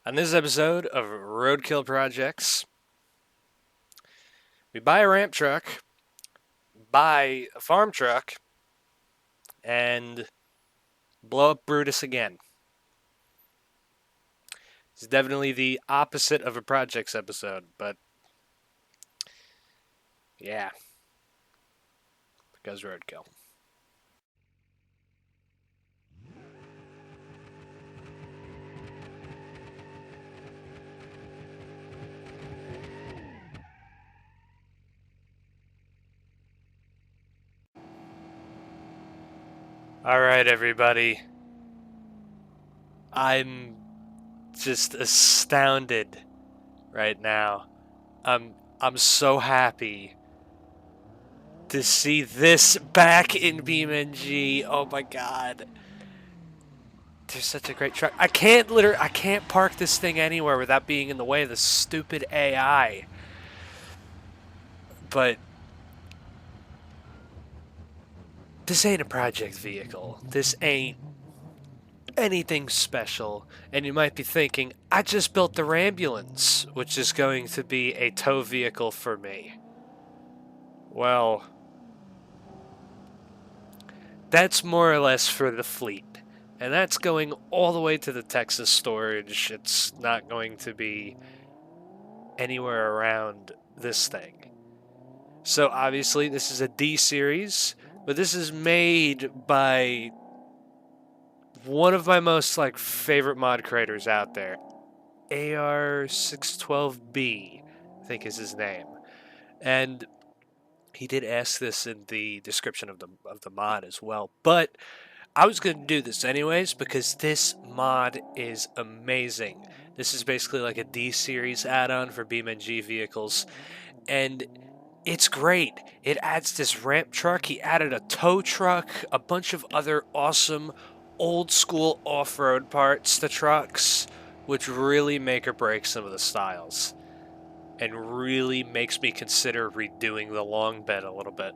On this episode of Roadkill Projects, we buy a ramp truck, buy a farm truck, and blow up Brutus again. It's definitely the opposite of a projects episode, but yeah, because Roadkill. Alright, everybody. I'm just astounded right now. I'm so happy to see this back in Beamng. Oh my god. There's such a great truck. I can't park this thing anywhere without being in the way of the stupid AI. But this ain't a project vehicle. This ain't anything special. And you might be thinking, I just built the Rambulance, which is going to be a tow vehicle for me. Well, that's more or less for the fleet. And that's going all the way to the Texas storage. It's not going to be anywhere around this thing. So obviously this is a D series, but this is made by one of my most favorite mod creators out there. AR612B, I think is his name. And he did ask this in the description of the mod as well. But I was going to do this anyways because this mod is amazing. This is basically like a D series add-on for Beamng vehicles, and it's great. It adds this ramp truck. He added a tow truck, a bunch of other awesome old school off-road parts to trucks, which really make or break some of the styles and really makes me consider redoing the long bed a little bit.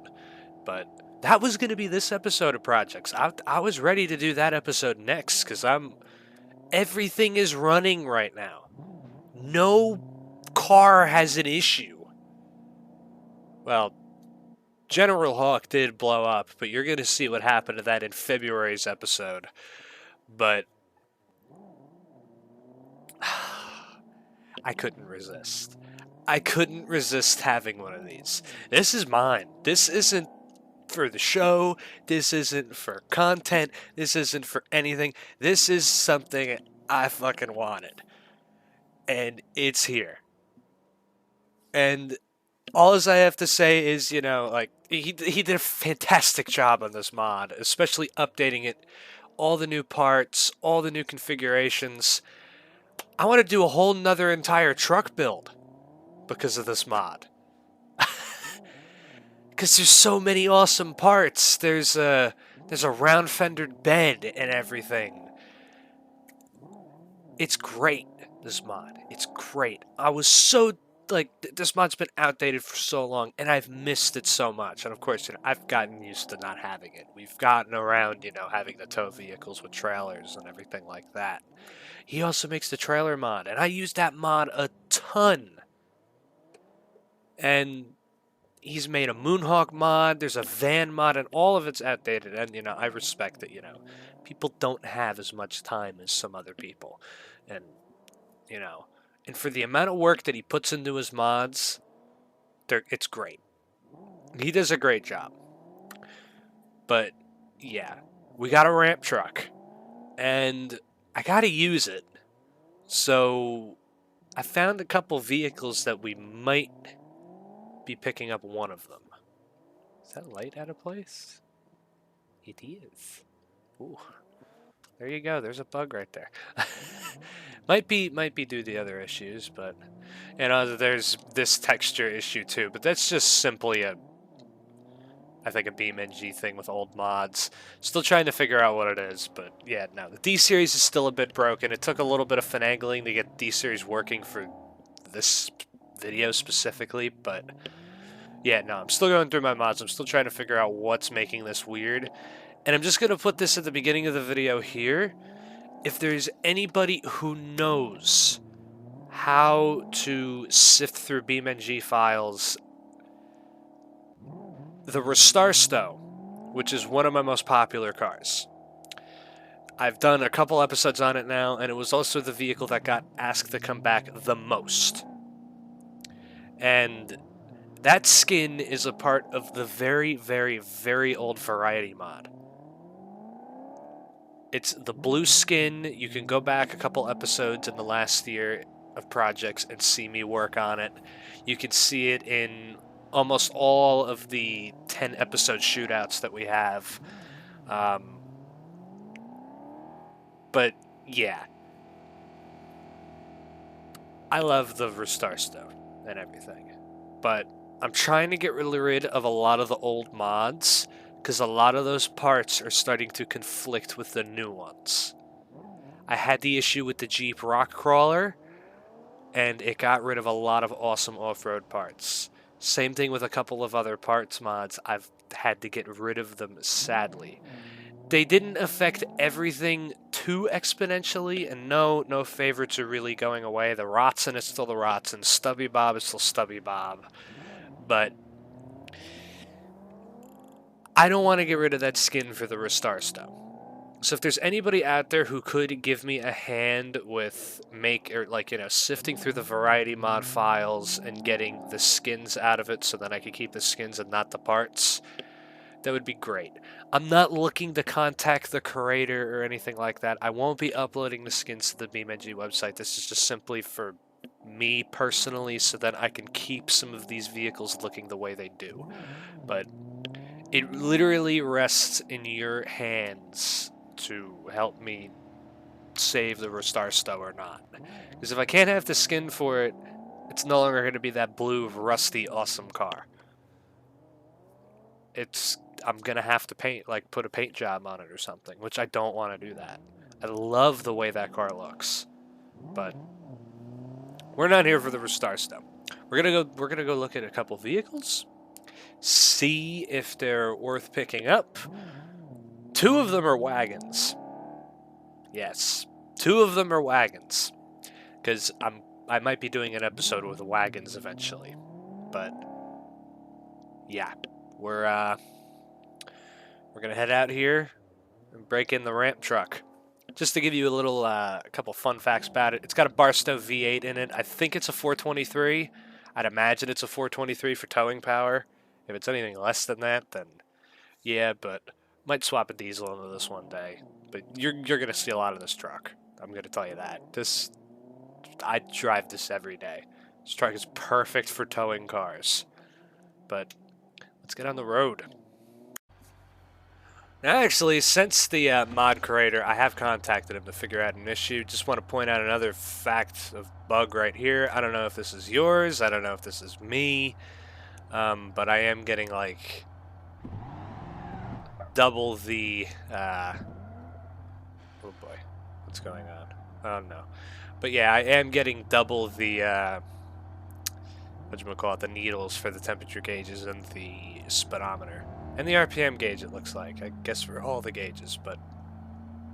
But that was going to be this episode of Projects. I was ready to do that episode next because everything is running right now. No car has an issue. Well, General Hawk did blow up, but you're going to see what happened to that in February's episode. But I couldn't resist. I couldn't resist having one of these. This is mine. This isn't for the show. This isn't for content. This isn't for anything. This is something I fucking wanted. And it's here. And all I have to say is, he did a fantastic job on this mod, especially updating it, all the new parts, all the new configurations. I want to do a whole nother entire truck build because of this mod. Because there's so many awesome parts. There's a round-fendered bed and everything. It's great, this mod. It's great. I was so, this mod's been outdated for so long, and I've missed it so much. And of course, I've gotten used to not having it. We've gotten around, having the tow vehicles with trailers and everything like that. He also makes the trailer mod, and I use that mod a ton. And he's made a Moonhawk mod, there's a van mod, and all of it's outdated. And, I respect that, people don't have as much time as some other people. And, and for the amount of work that he puts into his mods, it's great. He does a great job. But, yeah, we got a ramp truck. And I gotta use it. So I found a couple vehicles that we might be picking up one of them. Is that light out of place? It is. Ooh. There you go. There's a bug right there. might be due to the other issues, but there's this texture issue too. But that's just simply I think a Beamng thing with old mods. Still trying to figure out what it is, but yeah, no. The D series is still a bit broken. It took a little bit of finagling to get D series working for this video specifically, but yeah, no, I'm still going through my mods. I'm still trying to figure out what's making this weird. And I'm just going to put this at the beginning of the video here. If there's anybody who knows how to sift through Beamng files. The Restarsto, which is one of my most popular cars. I've done a couple episodes on it now, and it was also the vehicle that got asked to come back the most. And that skin is a part of the very, very, very old variety mod. It's the blue skin. You can go back a couple episodes in the last year of projects and see me work on it. You can see it in almost all of the 10 episode shootouts that we have. But yeah, I love the Restarsto and everything, but I'm trying to get rid of a lot of the old mods because a lot of those parts are starting to conflict with the new ones. I had the issue with the Jeep Rock Crawler, and it got rid of a lot of awesome off-road parts. Same thing with a couple of other parts mods. I've had to get rid of them, sadly. They didn't affect everything too exponentially, and no favorites are really going away. The Rotson is still the Rotson. Stubby Bob is still Stubby Bob. But I don't want to get rid of that skin for the Restarsto. So if there's anybody out there who could give me a hand with sifting through the variety mod files and getting the skins out of it so that I could keep the skins and not the parts, that would be great. I'm not looking to contact the creator or anything like that. I won't be uploading the skins to the Beamng website. This is just simply for me personally so that I can keep some of these vehicles looking the way they do. But it literally rests in your hands to help me save the Restarsto or not. Because if I can't have the skin for it, it's no longer going to be that blue, rusty, awesome car. I'm going to have to put a paint job on it or something, which I don't want to do that. I love the way that car looks. But we're not here for the Restarsto. We're going to go look at a couple vehicles, see if they're worth picking up. 2 of them are wagons. Yes, 2 of them are wagons. Because I might be doing an episode with wagons eventually. But yeah, we're gonna head out here and break in the ramp truck. Just to give you a couple fun facts about it, it's got a Barstow V8 in it. I think it's a 423. I'd imagine it's a 423 for towing power. If it's anything less than that, then yeah, but might swap a diesel into this one day. But you're gonna see a lot of this truck. I'm gonna tell you that. I drive this every day. This truck is perfect for towing cars. But let's get on the road. Now, actually, since the mod creator, I have contacted him to figure out an issue. Just want to point out another fact of bug right here. I don't know if this is yours. I don't know if this is me. But I am getting, like, double the... oh, boy. What's going on? Oh, no. But, yeah, I am getting double the... whatchamacallit, the needles for the temperature gauges and the speedometer. And the RPM gauge, it looks like. I guess for all the gauges, but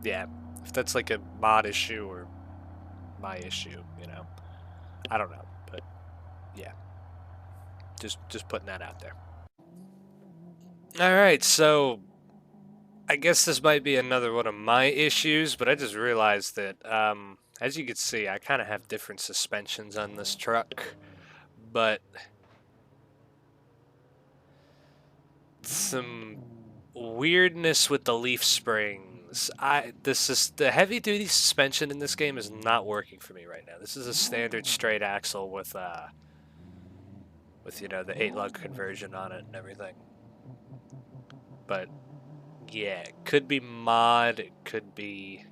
yeah. If that's like a mod issue or my issue, you know. I don't know, but yeah. Just putting that out there. Alright, so I guess this might be another one of my issues, but I just realized that, as you can see, I kind of have different suspensions on this truck, but some weirdness with the leaf springs. The heavy duty suspension in this game is not working for me right now. This is a standard straight axle with you know, the 8-lug conversion on it and everything. But yeah, it could be mod, it could be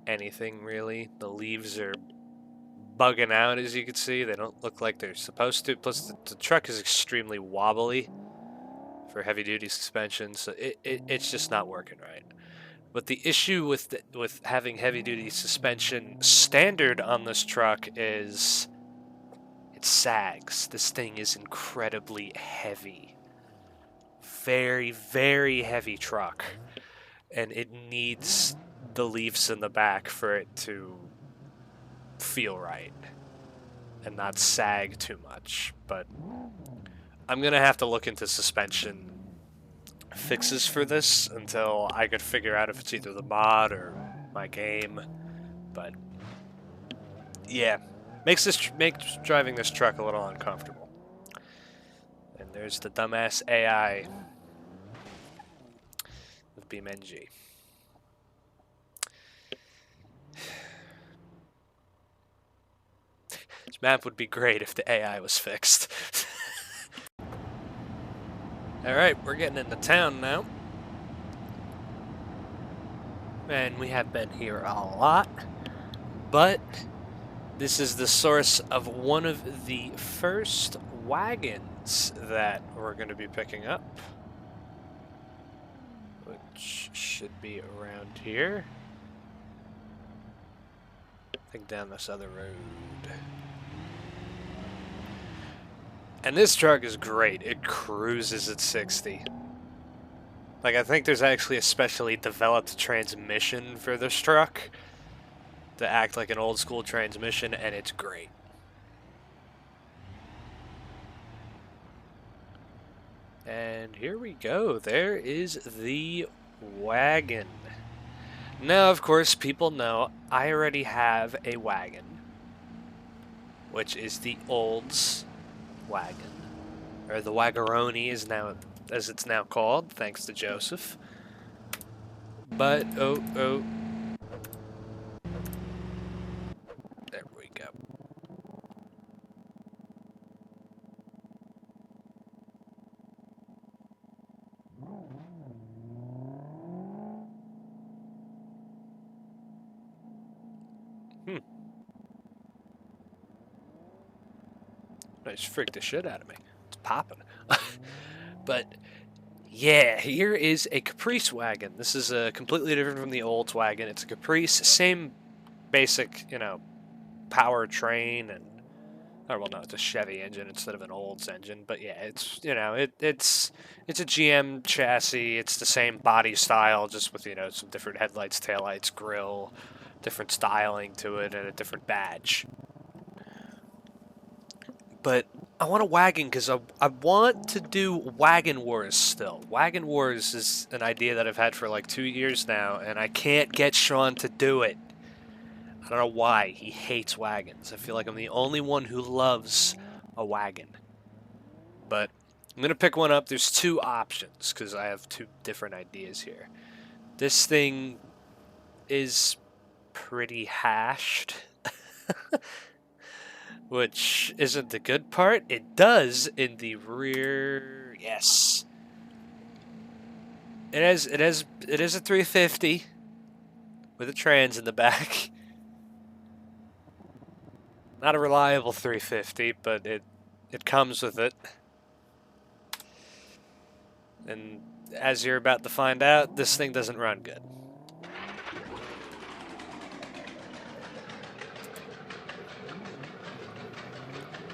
anything really. The leaves are bugging out, as you can see. They don't look like they're supposed to. Plus the truck is extremely wobbly for heavy-duty suspension, so it's just not working right. But the issue with having heavy-duty suspension standard on this truck is it sags. This thing is incredibly heavy. Very, very heavy truck. And it needs the leaves in the back for it to feel right and not sag too much. But I'm gonna have to look into suspension fixes for this until I could figure out if it's either the mod or my game. But yeah, makes driving this truck a little uncomfortable. And there's the dumbass AI of Beamng. This map would be great if the AI was fixed. Alright, we're getting into town now. And we have been here a lot. But this is the source of one of the first wagons that we're going to be picking up. Which should be around here. I think down this other road. And this truck is great. It cruises at 60. Like, I think there's actually a specially developed transmission for this truck to act like an old school transmission, and it's great. And here we go. There is the wagon. Now, of course, people know I already have a wagon, which is the Olds wagon, or the Wagaroni is now, as it's now called, thanks to Joseph. But there we go. Nice, freaked the shit out of me. It's popping. But yeah, here is a Caprice wagon. This is completely different from the Olds wagon. It's a Caprice, same basic, you know, powertrain, and or well, no, it's a Chevy engine instead of an Olds engine. But yeah, it's, you know, it's a GM chassis. It's the same body style, just with, you know, some different headlights, taillights, grille, different styling to it, and a different badge. But I want a wagon because I want to do Wagon Wars still. Wagon Wars is an idea that I've had for like 2 years now, and I can't get Sean to do it. I don't know why. He hates wagons. I feel like I'm the only one who loves a wagon. But I'm going to pick one up. There's two options because I have two different ideas here. This thing is pretty hashed. Which isn't the good part. It does in the rear. Yes. It is a 350 with a trans in the back. Not a reliable 350, but it comes with it. And as you're about to find out, this thing doesn't run good.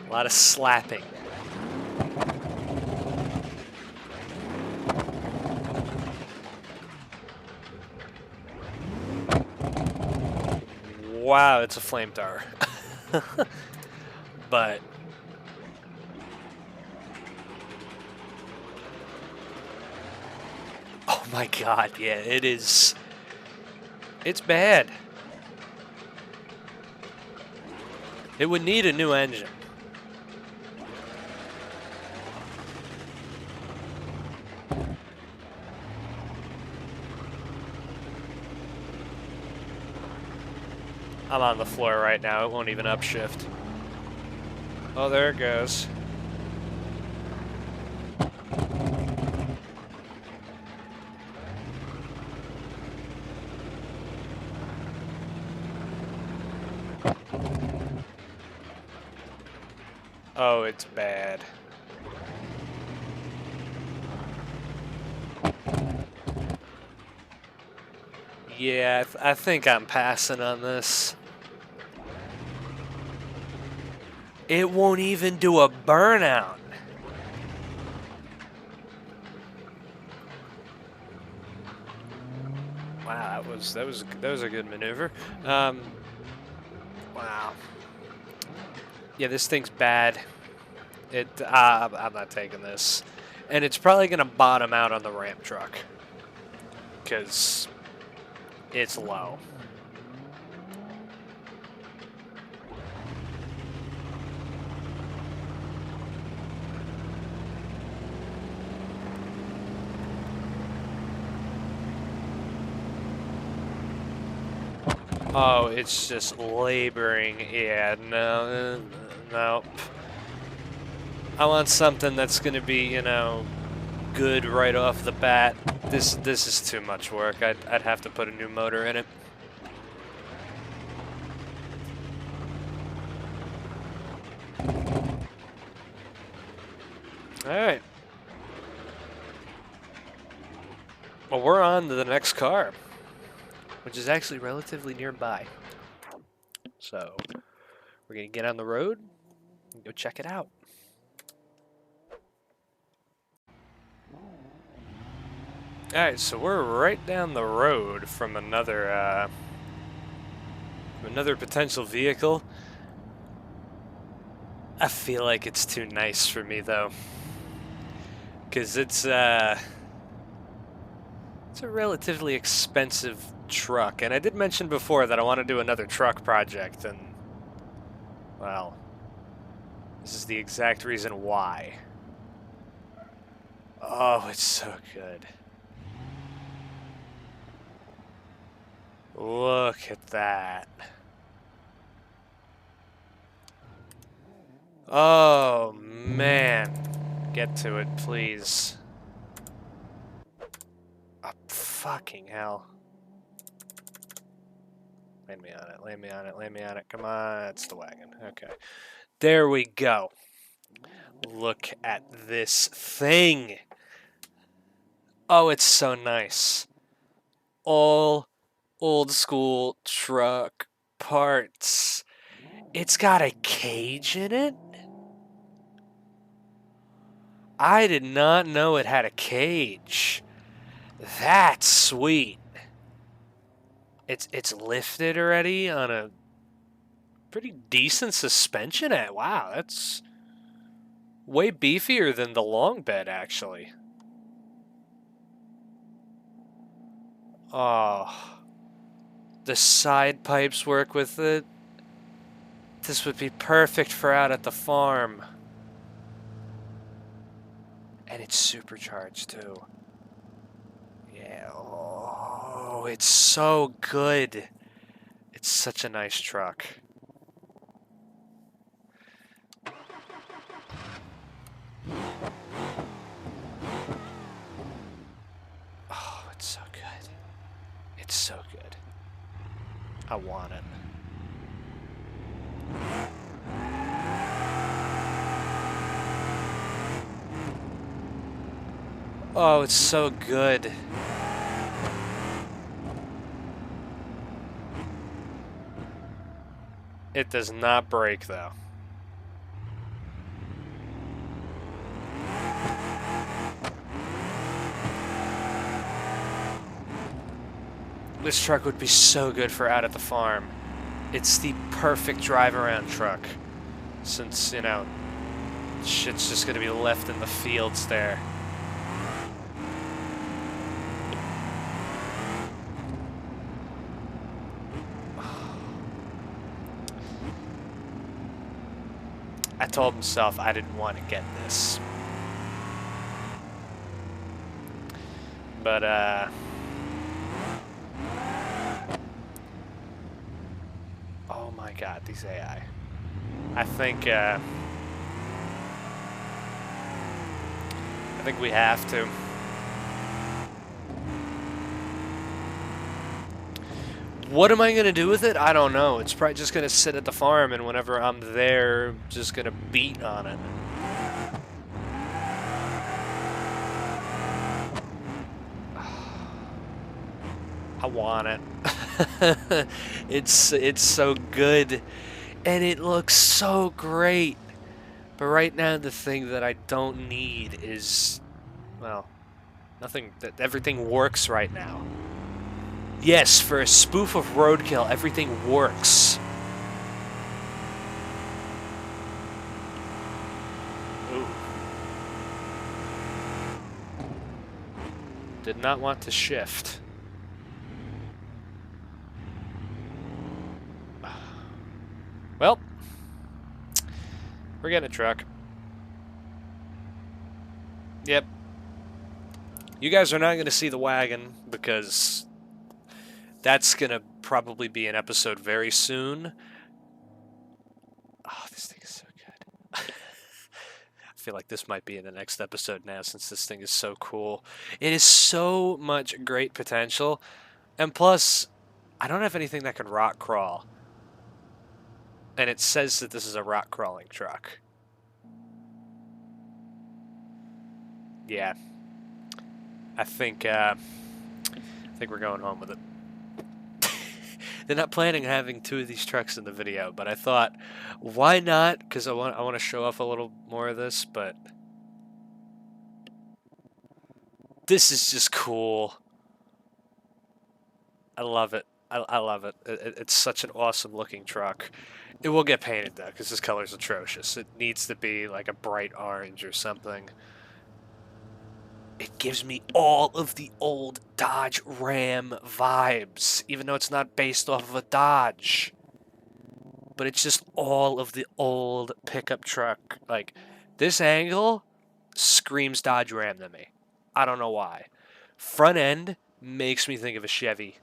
A lot of slapping. Wow, it's a flame tower. But oh my god, yeah, it is. It's bad. It would need a new engine. I'm on the floor right now. It won't even upshift. Oh, there it goes. Oh, it's bad. Yeah, I think I'm passing on this. It won't even do a burnout. Wow, that was a good maneuver. Wow, Wow. Yeah, this thing's bad. I'm not taking this. And it's probably going to bottom out on the ramp truck. Because it's low. Oh, it's just laboring. Yeah, no, no. I want something that's going to be, you know, good right off the bat. This is too much work. I'd have to put a new motor in it. All right. Well, we're on to the next car, which is actually relatively nearby. So we're going to get on the road and go check it out. Alright, so we're right down the road from another potential vehicle. I feel like it's too nice for me, though. Because it's a relatively expensive truck. And I did mention before that I want to do another truck project, and, well, this is the exact reason why. Oh, it's so good. Look at that. Oh, man. Get to it, please. Oh, fucking hell. Land me on it, land me on it, land me on it. Come on, it's the wagon. Okay. There we go. Look at this thing. Oh, it's so nice. All old school truck parts. It's got a cage in it? I did not know it had a cage. That's sweet. It's lifted already on a pretty decent suspension. Wow, that's way beefier than the long bed, actually. Oh, the side pipes work with it. This would be perfect for out at the farm. And it's supercharged too. Yeah, oh, it's so good. It's such a nice truck. Oh, it's so good. It's so good. I want it. Oh, it's so good. It does not break, though. This truck would be so good for out at the farm. It's the perfect drive-around truck. Since, you know, shit's just gonna be left in the fields there. I told myself I didn't want to get this. But, oh my god, these AI. I think we have to. What am I going to do with it? I don't know. It's probably just going to sit at the farm, and whenever I'm there, I'm just going to beat on it. I want it. It's so good, and it looks so great. But right now, the thing that I don't need is, well, nothing. Everything works right now. Yes, for a spoof of Roadkill, everything works. Did not want to shift. Well, we're getting a truck. Yep. You guys are not going to see the wagon because that's going to probably be an episode very soon. Oh, this thing is so good. I feel like this might be in the next episode now since this thing is so cool. It is so much great potential. And plus, I don't have anything that can rock crawl. And it says that this is a rock crawling truck. Yeah. I think we're going home with it. They're not planning on having 2 of these trucks in the video, but I thought, why not? Because I want to show off a little more of this, but this is just cool. I love it. I love it. It's such an awesome looking truck. It will get painted though, because this color's atrocious. It needs to be like a bright orange or something. It gives me all of the old Dodge Ram vibes, even though it's not based off of a Dodge. But it's just all of the old pickup truck. Like, this angle screams Dodge Ram to me. I don't know why. Front end makes me think of a Chevy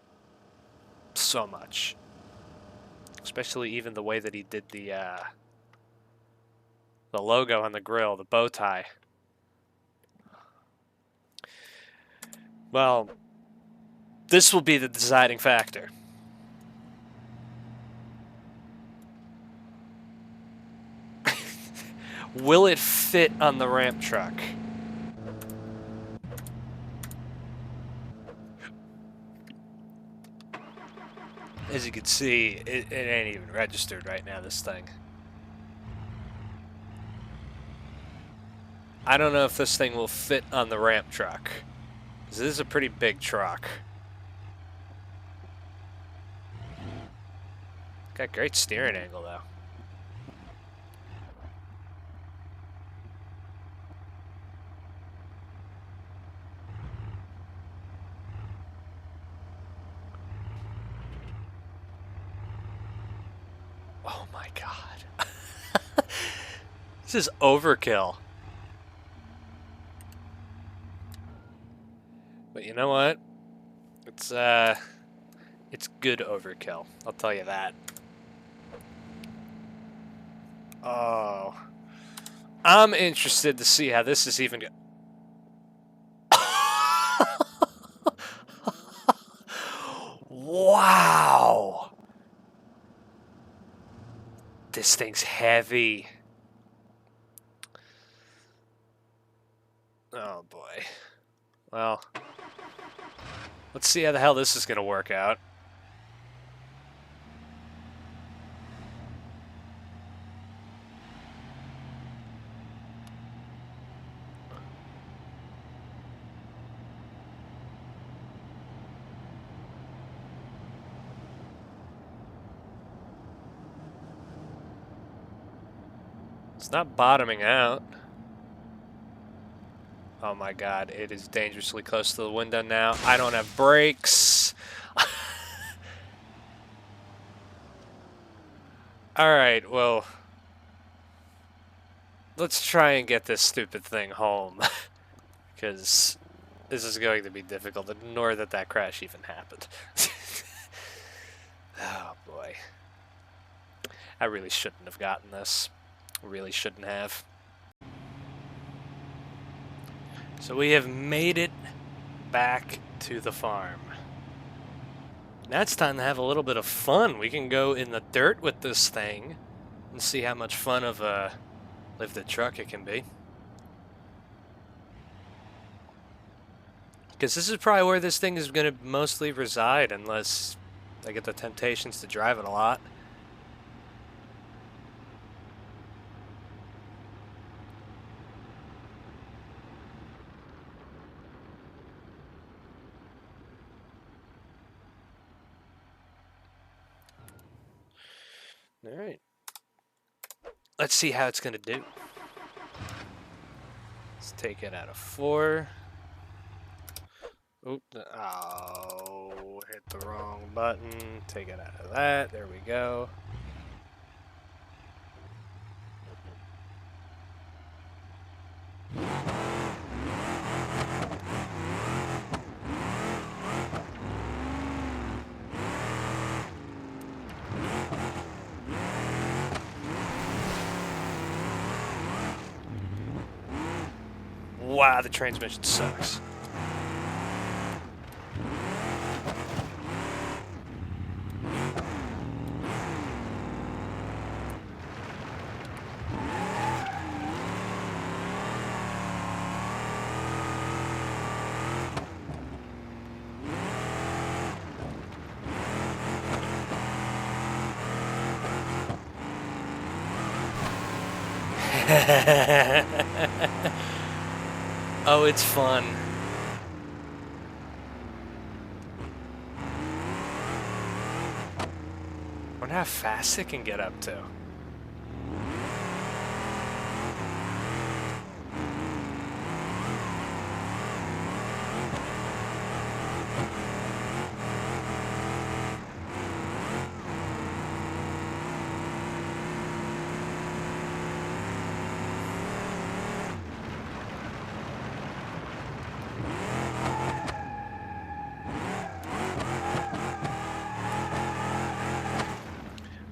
so much. Especially even the way that he did the logo on the grill, the bow tie. Well, this will be the deciding factor. Will it fit on the ramp truck? As you can see, it ain't even registered right now, this thing. I don't know if this thing will fit on the ramp truck. This is a pretty big truck. Got great steering angle though. Oh my god. This is overkill. But you know what? It's good overkill. I'll tell you that. Oh. I'm interested to see how this is even Wow. This thing's heavy. Oh boy. Well, let's see how the hell this is going to work out. It's not bottoming out. Oh my god, it is dangerously close to the window now. I don't have brakes. Alright, well, let's try and get this stupid thing home. Because this is going to be difficult. Ignore that that crash even happened. Oh boy. I really shouldn't have gotten this. Really shouldn't have. So we have made it back to the farm. Now it's time to have a little bit of fun. We can go in the dirt with this thing and see how much fun of a lifted truck it can be. Because this is probably where this thing is going to mostly reside unless I get the temptations to drive it a lot. All right. Let's see how it's going to do. Let's take it out of 4. Oop, oh, hit the wrong button. Take it out of that. There we go. Wow, the transmission sucks. Oh, it's fun. Wonder how fast it can get up to.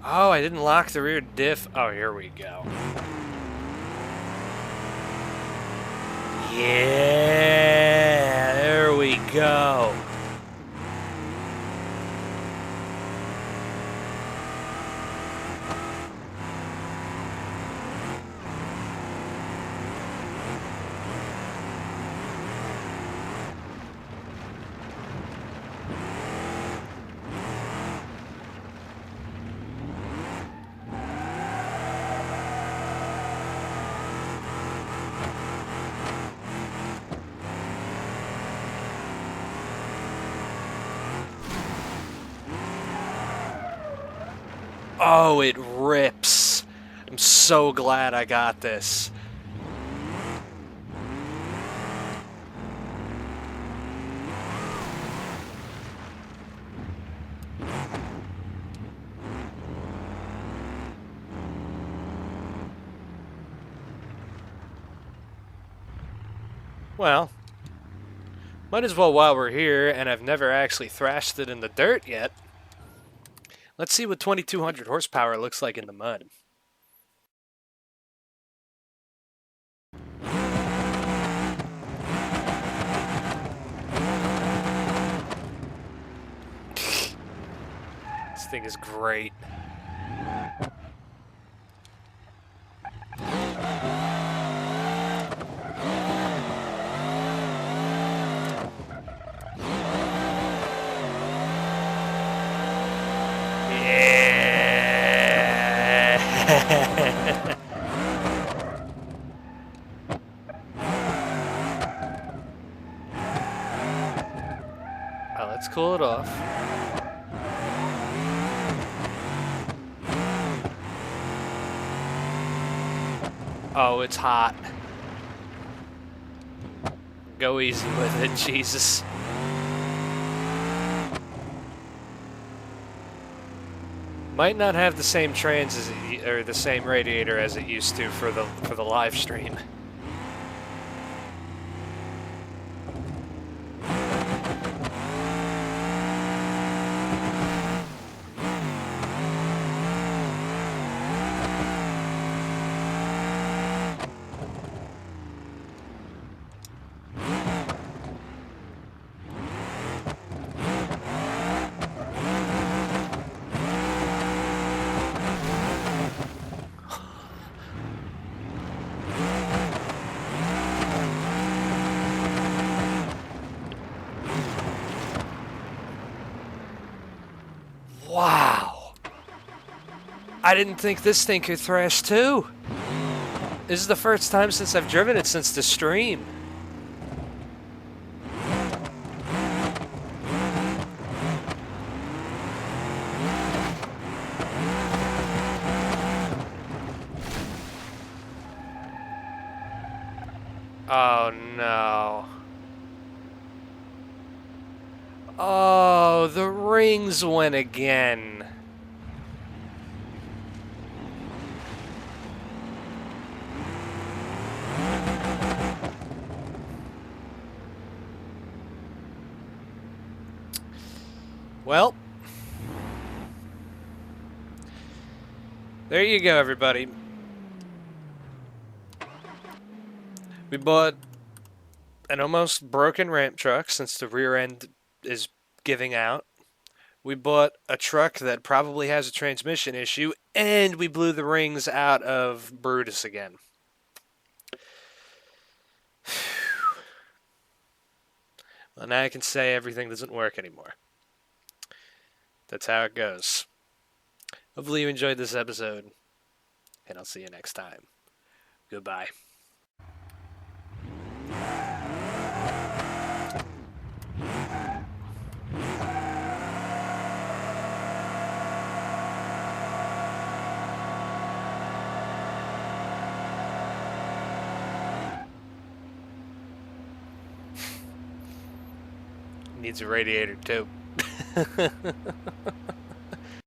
Oh, I didn't lock the rear diff. Oh, here we go. Yeah, there we go. Oh, it rips. I'm so glad I got this. Well, might as well while we're here, and I've never actually thrashed it in the dirt yet. Let's see what 2200 horsepower looks like in the mud. This thing is great. Oh, let's cool it off. Oh, it's hot. Go easy with it, Jesus. Might not have the same trans as it, or the same radiator as it used to for the live stream. Wow. I didn't think this thing could thrash too. This is the first time since I've driven it since the stream. Oh no. Oh, the rings went again. Well, there you go, everybody. We bought an almost broken ramp truck since the rear end is giving out. We bought a truck that probably has a transmission issue, and we blew the rings out of Brutus again. Well, now I can say everything doesn't work anymore. That's how it goes. Hopefully you enjoyed this episode, and I'll see you next time. Goodbye. Needs a radiator too.